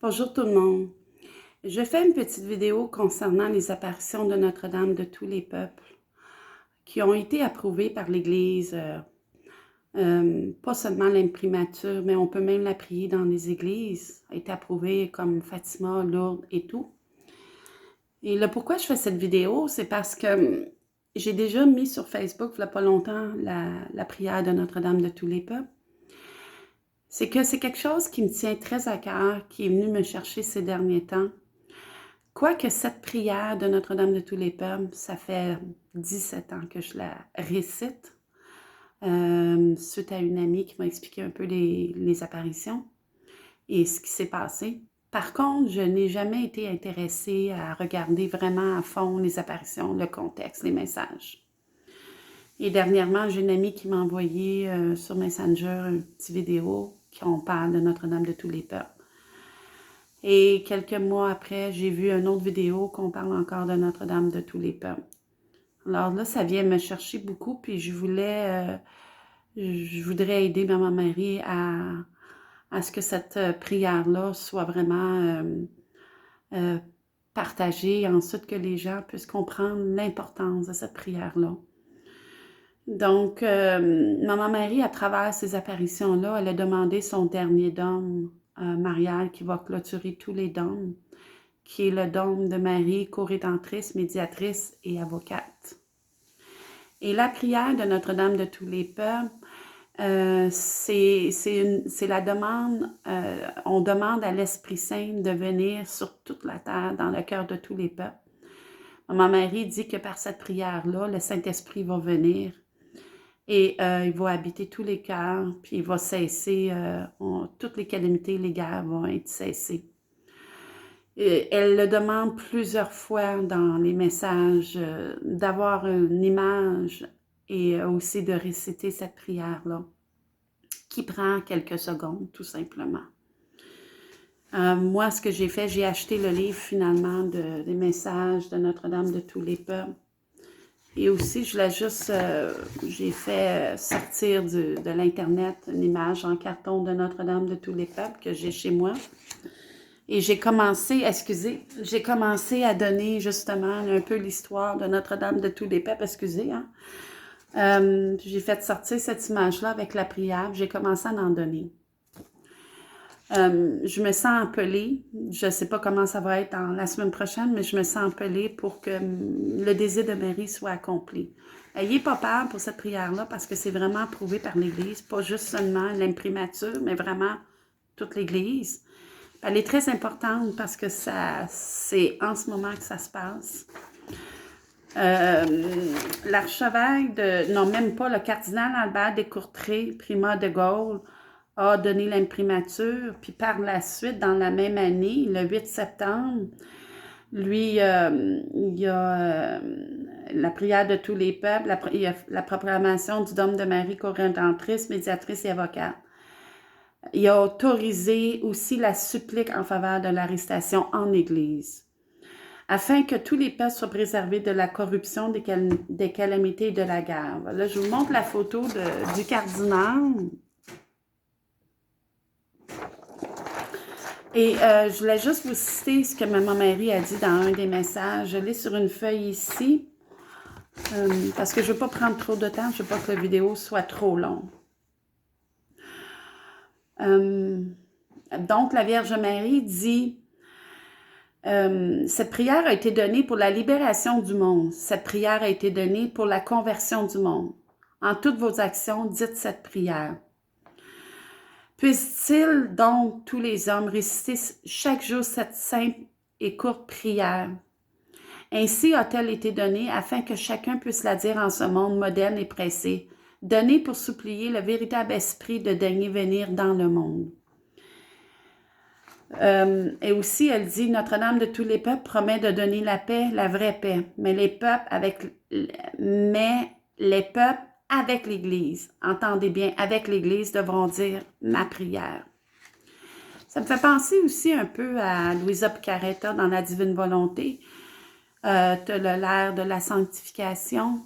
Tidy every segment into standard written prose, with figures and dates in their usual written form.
Bonjour tout le monde. Je fais une petite vidéo concernant les apparitions de Notre-Dame de tous les peuples qui ont été approuvées par l'Église, pas seulement l'imprimature, mais on peut même la prier dans les églises, a été approuvée comme Fatima, Lourdes et tout. Et le pourquoi je fais cette vidéo, c'est parce que j'ai déjà mis sur Facebook, il n'y a pas longtemps, la prière de Notre-Dame de tous les peuples. C'est que c'est quelque chose qui me tient très à cœur, qui est venu me chercher ces derniers temps. Quoique cette prière de Notre-Dame de tous les peuples, ça fait 17 ans que je la récite, suite à une amie qui m'a expliqué un peu les apparitions et ce qui s'est passé. Par contre, je n'ai jamais été intéressée à regarder vraiment à fond les apparitions, le contexte, les messages. Et dernièrement, j'ai une amie qui m'a envoyé sur Messenger une petite vidéo qui on parle de Notre-Dame de tous les peuples. Et quelques mois après, j'ai vu une autre vidéo qu'on parle encore de Notre-Dame de tous les peuples. Alors là, ça vient me chercher beaucoup, puis je voudrais aider Maman Marie à ce que cette prière-là soit vraiment partagée, ensuite que les gens puissent comprendre l'importance de cette prière-là. Donc, Maman Marie, à travers ces apparitions-là, elle a demandé son dernier dôme marial qui va clôturer tous les dômes, qui est le dôme de Marie, co-rédemptrice, médiatrice et avocate. Et la prière de Notre-Dame de tous les peuples, c'est la demande, on demande à l'Esprit Saint de venir sur toute la terre, dans le cœur de tous les peuples. Maman Marie dit que par cette prière-là, le Saint-Esprit va venir et il va habiter tous les cœurs, puis il va cesser, toutes les calamités, les guerres vont être cessées. Elle le demande plusieurs fois dans les messages, d'avoir une image et aussi de réciter cette prière-là, qui prend quelques secondes, tout simplement. Moi, ce que j'ai fait, j'ai acheté le livre finalement des messages de Notre-Dame de tous les peuples. Et aussi, j'ai fait sortir de l'Internet une image en carton de Notre-Dame de tous les peuples que j'ai chez moi. Et j'ai commencé à donner justement un peu l'histoire de Notre-Dame de tous les peuples, j'ai fait sortir cette image-là avec la prière, j'ai commencé à en donner. Je me sens appelée, je ne sais pas comment ça va être la semaine prochaine, mais je me sens appelée pour que le désir de Marie soit accompli. Ayez pas peur pour cette prière-là parce que c'est vraiment approuvé par l'Église, pas juste seulement l'imprimature, mais vraiment toute l'Église. Elle est très importante parce que c'est en ce moment que ça se passe. L'archevêque non, même pas, le cardinal Albert Descourtrées, primat de Gaulle, a donné l'imprimature, puis par la suite, dans la même année, le 8 septembre, lui, il y a la prière de tous les peuples, il y a la proclamation du dôme de Marie, co-rédemptrice, médiatrice et avocate. Il a autorisé aussi la supplique en faveur de l'arrestation en Église, afin que tous les peuples soient préservés de la corruption, des calamités et de la guerre. Là, je vous montre la photo du cardinal. Et je voulais juste vous citer ce que Maman Marie a dit dans un des messages. Je l'ai sur une feuille ici, parce que je ne veux pas prendre trop de temps, je ne veux pas que la vidéo soit trop longue. Donc, la Vierge Marie dit, cette prière a été donnée pour la libération du monde. Cette prière a été donnée pour la conversion du monde. En toutes vos actions, dites cette prière. Puissent-ils donc tous les hommes réciter chaque jour cette simple et courte prière? Ainsi a-t-elle été donnée afin que chacun puisse la dire en ce monde moderne et pressé, donnée pour supplier le véritable esprit de daigner venir dans le monde. Et aussi, elle dit, Notre-Dame de tous les peuples promet de donner la paix, la vraie paix, mais les peuples avec l'Église, entendez bien, avec l'Église devront dire ma prière. Ça me fait penser aussi un peu à Louisa Piccarreta dans La Divine Volonté. Tu as l'ère de la sanctification,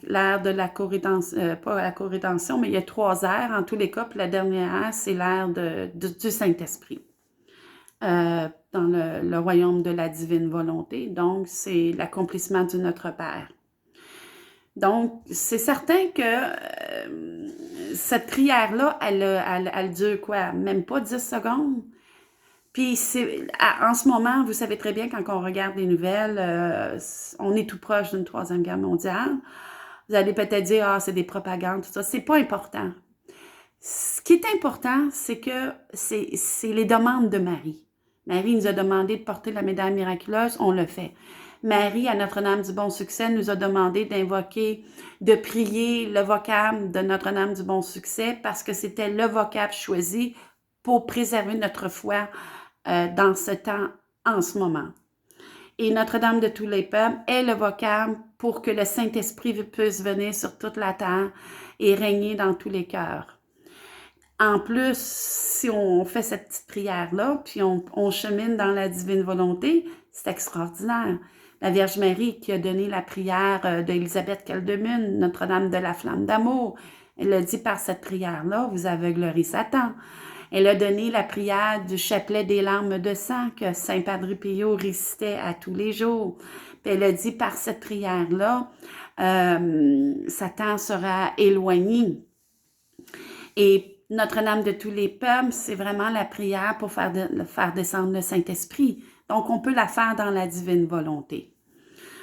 l'ère de la co-rédemption, pas la co-rédemption, mais il y a 3 ères en tous les cas, puis la dernière ère, c'est l'ère du Saint-Esprit. dans le royaume de la divine volonté. Donc, c'est l'accomplissement du Notre Père. Donc, c'est certain que cette prière-là, elle dure quoi? Même pas 10 secondes. Puis, en ce moment, vous savez très bien, quand on regarde les nouvelles, on est tout proche d'une troisième guerre mondiale. Vous allez peut-être dire, ah, c'est des propagandes, tout ça. C'est pas important. Ce qui est important, c'est que c'est les demandes de Marie. Marie nous a demandé de porter la médaille miraculeuse, on le fait. Marie, à Notre-Dame du Bon Succès, nous a demandé d'invoquer, de prier le vocable de Notre-Dame du Bon Succès parce que c'était le vocable choisi pour préserver notre foi dans ce temps, en ce moment. Et Notre-Dame de tous les peuples est le vocable pour que le Saint-Esprit puisse venir sur toute la terre et régner dans tous les cœurs. En plus, si on fait cette petite prière-là, puis on chemine dans la divine volonté, c'est extraordinaire. La Vierge Marie qui a donné la prière d'Élisabeth Caldemune, Notre-Dame de la Flamme d'amour, elle a dit par cette prière-là, vous aveuglerez Satan. Elle a donné la prière du chapelet des larmes de sang que Saint Padre Pio récitait à tous les jours. Puis elle a dit par cette prière-là, Satan sera éloigné. Et Notre-Dame de tous les peuples, c'est vraiment la prière pour faire descendre le Saint-Esprit. Donc, on peut la faire dans la divine volonté.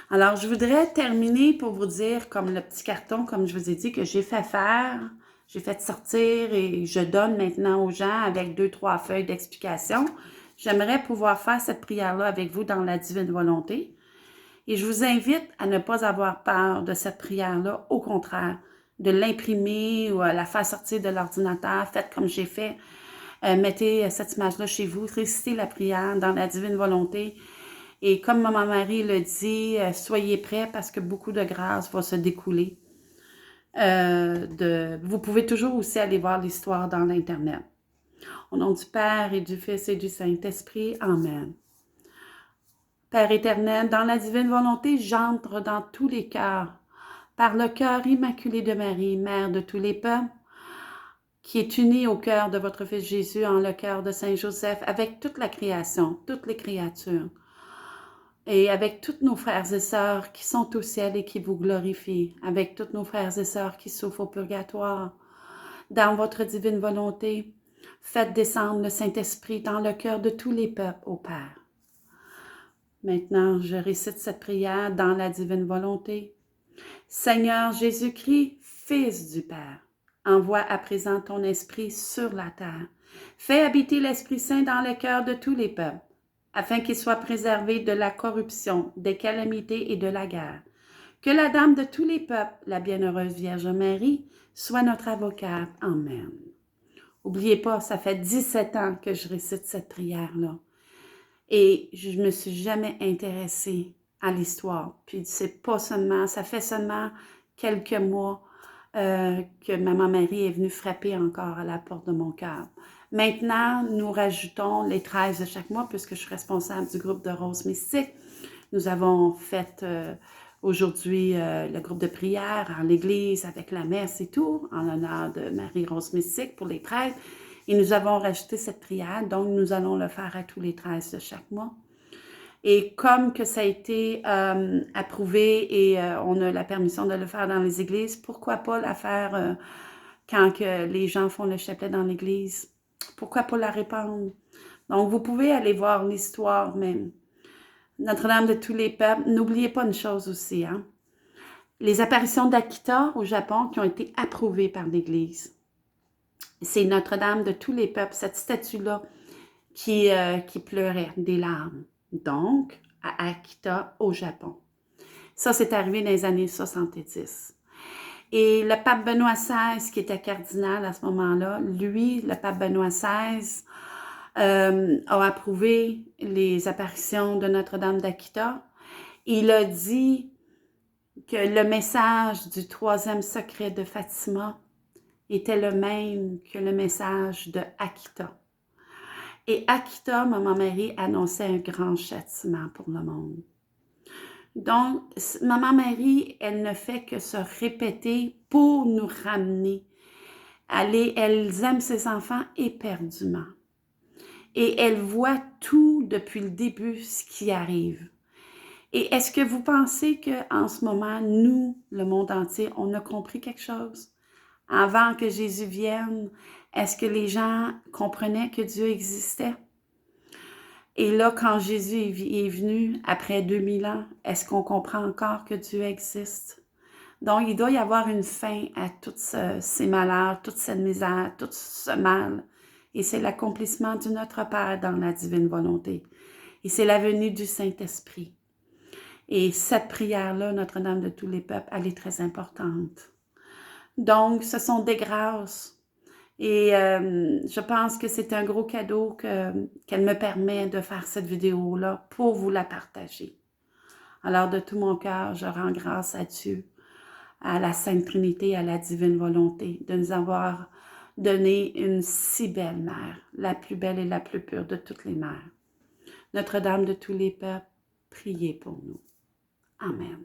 Alors, je voudrais terminer pour vous dire, comme le petit carton, comme je vous ai dit, que j'ai fait faire, j'ai fait sortir et je donne maintenant aux gens avec 2-3 feuilles d'explication. J'aimerais pouvoir faire cette prière-là avec vous dans la divine volonté. Et je vous invite à ne pas avoir peur de cette prière-là, au contraire, de l'imprimer ou à la faire sortir de l'ordinateur. Faites comme j'ai fait. Mettez cette image-là chez vous, récitez la prière dans la divine volonté. Et comme Maman Marie le dit, soyez prêts parce que beaucoup de grâce va se découler. Vous pouvez toujours aussi aller voir l'histoire dans l'Internet. Au nom du Père et du Fils et du Saint-Esprit, Amen. Père éternel, dans la divine volonté, j'entre dans tous les cœurs, par le cœur immaculé de Marie, Mère de tous les peuples, qui est unie au cœur de votre Fils Jésus, en le cœur de Saint Joseph, avec toute la création, toutes les créatures, et avec tous nos frères et sœurs qui sont au ciel et qui vous glorifient, avec tous nos frères et sœurs qui souffrent au purgatoire, dans votre divine volonté, faites descendre le Saint-Esprit dans le cœur de tous les peuples, ô Père. Maintenant, je récite cette prière dans la divine volonté. Seigneur Jésus-Christ, Fils du Père, envoie à présent ton Esprit sur la terre. Fais habiter l'Esprit Saint dans le cœur de tous les peuples, afin qu'ils soient préservés de la corruption, des calamités et de la guerre. Que la Dame de tous les peuples, la bienheureuse Vierge Marie, soit notre avocate. Amen. N'oubliez pas, ça fait 17 ans que je récite cette prière-là. Et je ne me suis jamais intéressée à l'histoire. Puis c'est pas seulement, ça fait seulement quelques mois que Maman Marie est venue frapper encore à la porte de mon cœur. Maintenant, nous rajoutons les 13 de chaque mois, puisque je suis responsable du groupe de Rose Mystique. Nous avons fait aujourd'hui le groupe de prière en l'église avec la messe et tout, en l'honneur de Marie-Rose Mystique pour les 13. Et nous avons rajouté cette prière, donc nous allons le faire à tous les 13 de chaque mois. Et comme que ça a été approuvé et on a la permission de le faire dans les églises, pourquoi pas la faire quand que les gens font le chapelet dans l'église? Pourquoi pas la répandre? Donc, vous pouvez aller voir l'histoire même. Notre-Dame de tous les peuples, n'oubliez pas une chose aussi, hein? Les apparitions d'Akita au Japon qui ont été approuvées par l'Église. C'est Notre-Dame de tous les peuples, cette statue-là qui pleurait des larmes. Donc, à Akita, au Japon. Ça, c'est arrivé dans les années 70. Et le pape Benoît XVI, qui était cardinal à ce moment-là, lui, le pape Benoît XVI, a approuvé les apparitions de Notre-Dame d'Akita. Il a dit que le message du troisième secret de Fatima était le même que le message de Akita. Et Akita, Maman Marie, annonçait un grand châtiment pour le monde. Donc, Maman Marie, elle ne fait que se répéter pour nous ramener. Elle aime ses enfants éperdument. et elle voit tout depuis le début, ce qui arrive. Et est-ce que vous pensez qu'en ce moment, nous, le monde entier, on a compris quelque chose? Avant que Jésus vienne, est-ce que les gens comprenaient que Dieu existait? Et là, quand Jésus est venu, après 2000 ans, est-ce qu'on comprend encore que Dieu existe? Donc, il doit y avoir une fin à tous ces malheurs, toute cette misère, tout ce mal. Et c'est l'accomplissement de notre Père dans la divine volonté. Et c'est la venue du Saint-Esprit. Et cette prière-là, Notre-Dame de tous les peuples, elle est très importante. Donc, ce sont des grâces. Et je pense que c'est un gros cadeau qu'elle me permet de faire cette vidéo-là pour vous la partager. Alors, de tout mon cœur, je rends grâce à Dieu, à la Sainte Trinité, à la divine volonté, de nous avoir donné une si belle mère, la plus belle et la plus pure de toutes les mères. Notre-Dame de tous les peuples, priez pour nous. Amen.